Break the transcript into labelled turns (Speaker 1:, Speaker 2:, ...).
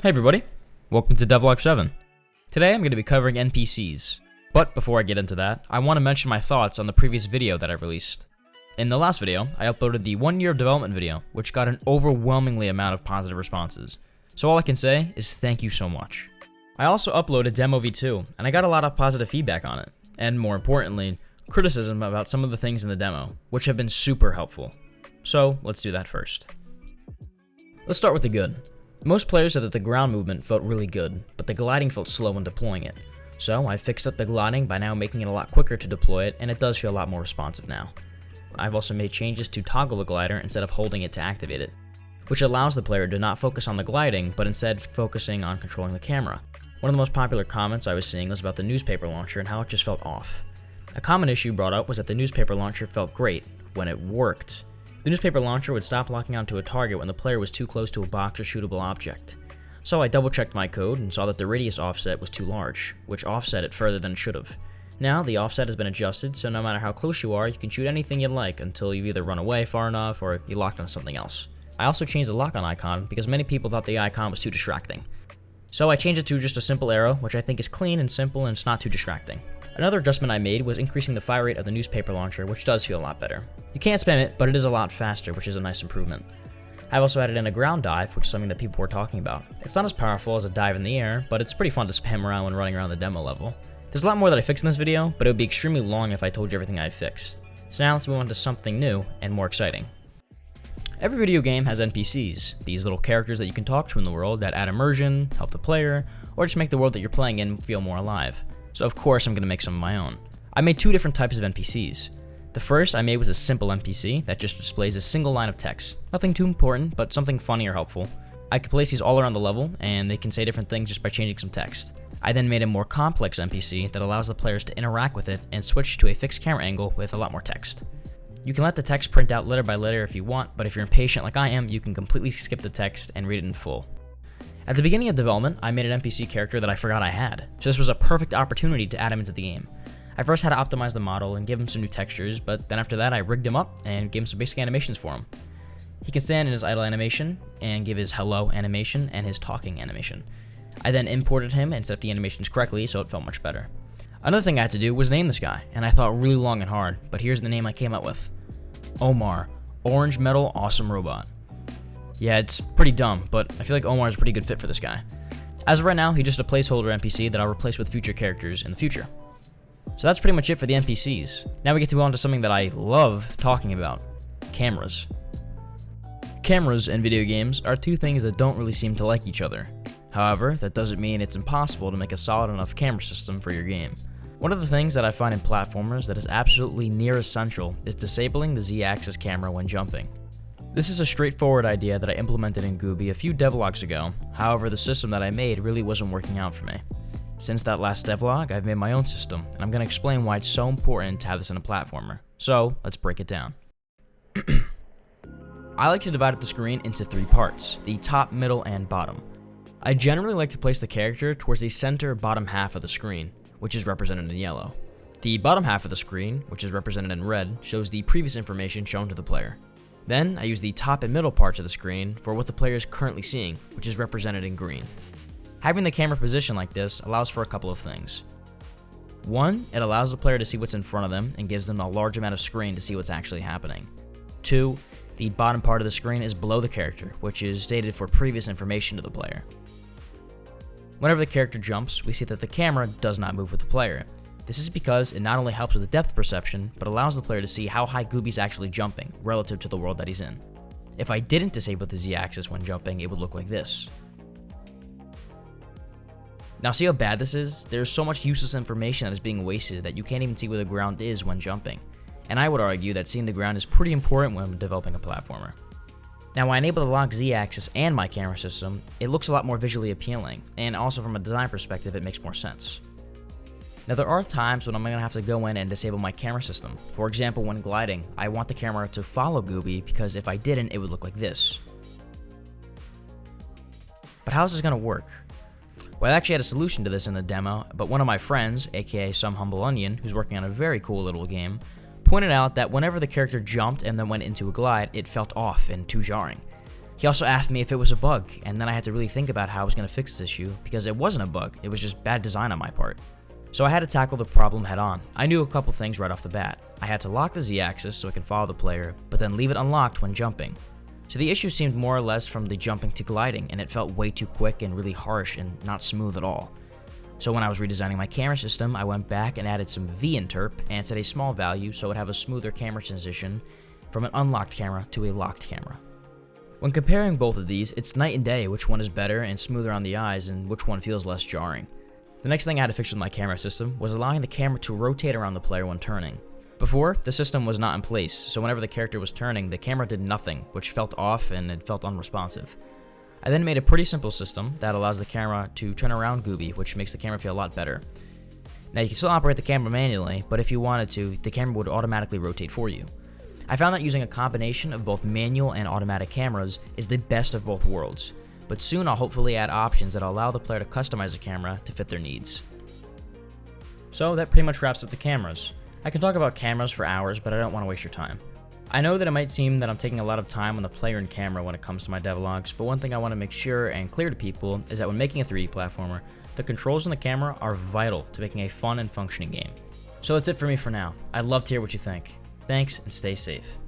Speaker 1: Hey everybody, welcome to Devlog 7. Today I'm going to be covering NPCs, but before I get into that, I want to mention my thoughts on the previous video that I released. In the last video, I uploaded the 1 year of development video, which got an overwhelmingly amount of positive responses, so all I can say is thank you so much. I also uploaded Demo V2, and I got a lot of positive feedback on it, and more importantly, criticism about some of the things in the demo, which have been super helpful. So let's do that first. Let's start with the good. Most players said that the ground movement felt really good, but the gliding felt slow when deploying it. So I fixed up the gliding by now making it a lot quicker to deploy it, and it does feel a lot more responsive now. I've also made changes to toggle the glider instead of holding it to activate it, which allows the player to not focus on the gliding, but instead focusing on controlling the camera. One of the most popular comments I was seeing was about the newspaper launcher and how it just felt off. A common issue brought up was that the newspaper launcher felt great when it worked. The newspaper launcher would stop locking onto a target when the player was too close to a box or shootable object. So I double checked my code and saw that the radius offset was too large, which offset it further than it should have. Now the offset has been adjusted, so no matter how close you are, you can shoot anything you like until you've either run away far enough or you locked onto something else. I also changed the lock-on icon because many people thought the icon was too distracting. So I changed it to just a simple arrow, which I think is clean and simple and it's not too distracting. Another adjustment I made was increasing the fire rate of the newspaper launcher, which does feel a lot better. You can't spam it, but it is a lot faster, which is a nice improvement. I've also added in a ground dive, which is something that people were talking about. It's not as powerful as a dive in the air, but it's pretty fun to spam around when running around the demo level. There's a lot more that I fixed in this video, but it would be extremely long if I told you everything I fixed. So now let's move on to something new and more exciting. Every video game has NPCs, these little characters that you can talk to in the world that add immersion, help the player, or just make the world that you're playing in feel more alive. So of course I'm going to make some of my own. I made two different types of NPCs. The first I made was a simple NPC that just displays a single line of text. Nothing too important, but something funny or helpful. I could place these all around the level, and they can say different things just by changing some text. I then made a more complex NPC that allows the players to interact with it and switch to a fixed camera angle with a lot more text. You can let the text print out letter by letter if you want, but if you're impatient like I am, you can completely skip the text and read it in full. At the beginning of development, I made an NPC character that I forgot I had, so this was a perfect opportunity to add him into the game. I first had to optimize the model and give him some new textures, but then after that I rigged him up and gave him some basic animations for him. He can stand in his idle animation, and give his hello animation and his talking animation. I then imported him and set up the animations correctly so it felt much better. Another thing I had to do was name this guy, and I thought really long and hard, but here's the name I came up with. Omar, Orange Metal Awesome Robot. Yeah, it's pretty dumb, but I feel like Omar is a pretty good fit for this guy. As of right now, he's just a placeholder NPC that I'll replace with future characters in the future. So that's pretty much it for the NPCs. Now we get to go on to something that I love talking about. Cameras. Cameras in video games are two things that don't really seem to like each other. However, that doesn't mean it's impossible to make a solid enough camera system for your game. One of the things that I find in platformers that is absolutely near essential is disabling the Z-axis camera when jumping. This is a straightforward idea that I implemented in Gooby a few devlogs ago, however the system that I made really wasn't working out for me. Since that last devlog, I've made my own system, and I'm going to explain why it's so important to have this in a platformer. So, let's break it down. I like to divide up the screen into three parts, the top, middle, and bottom. I generally like to place the character towards the center bottom half of the screen, which is represented in yellow. The bottom half of the screen, which is represented in red, shows the previous information shown to the player. Then, I use the top and middle parts of the screen for what the player is currently seeing, which is represented in green. Having the camera positioned like this allows for a couple of things. One, it allows the player to see what's in front of them and gives them a large amount of screen to see what's actually happening. Two, the bottom part of the screen is below the character, which is stated for previous information to the player. Whenever the character jumps, we see that the camera does not move with the player. This is because it not only helps with the depth perception, but allows the player to see how high Gooby's actually jumping, relative to the world that he's in. If I didn't disable the Z-axis when jumping, it would look like this. Now see how bad this is? There's so much useless information that is being wasted that you can't even see where the ground is when jumping. And I would argue that seeing the ground is pretty important when developing a platformer. Now when I enable the lock Z-axis and my camera system, it looks a lot more visually appealing, and also from a design perspective it makes more sense. Now there are times when I'm going to have to go in and disable my camera system. For example, when gliding, I want the camera to follow Gooby because if I didn't, it would look like this. But how is this going to work? Well, I actually had a solution to this in the demo, but one of my friends, aka Some Humble Onion, who's working on a very cool little game, pointed out that whenever the character jumped and then went into a glide, it felt off and too jarring. He also asked me if it was a bug, and then I had to really think about how I was going to fix this issue, because it wasn't a bug, it was just bad design on my part. So I had to tackle the problem head on. I knew a couple things right off the bat. I had to lock the Z-axis so I can follow the player, but then leave it unlocked when jumping. So the issue seemed more or less from the jumping to gliding, and it felt way too quick and really harsh and not smooth at all. So when I was redesigning my camera system, I went back and added some V-interp and set a small value so it would have a smoother camera transition from an unlocked camera to a locked camera. When comparing both of these, it's night and day which one is better and smoother on the eyes and which one feels less jarring. The next thing I had to fix with my camera system was allowing the camera to rotate around the player when turning. Before, the system was not in place, so whenever the character was turning, the camera did nothing, which felt off and it felt unresponsive. I then made a pretty simple system that allows the camera to turn around Gooby, which makes the camera feel a lot better. Now you can still operate the camera manually, but if you wanted to, the camera would automatically rotate for you. I found that using a combination of both manual and automatic cameras is the best of both worlds, but soon I'll hopefully add options that allow the player to customize the camera to fit their needs. So that pretty much wraps up the cameras. I can talk about cameras for hours, but I don't want to waste your time. I know that it might seem that I'm taking a lot of time on the player and camera when it comes to my devlogs, but one thing I want to make sure and clear to people is that when making a 3D platformer, the controls on the camera are vital to making a fun and functioning game. So that's it for me for now. I'd love to hear what you think. Thanks and stay safe.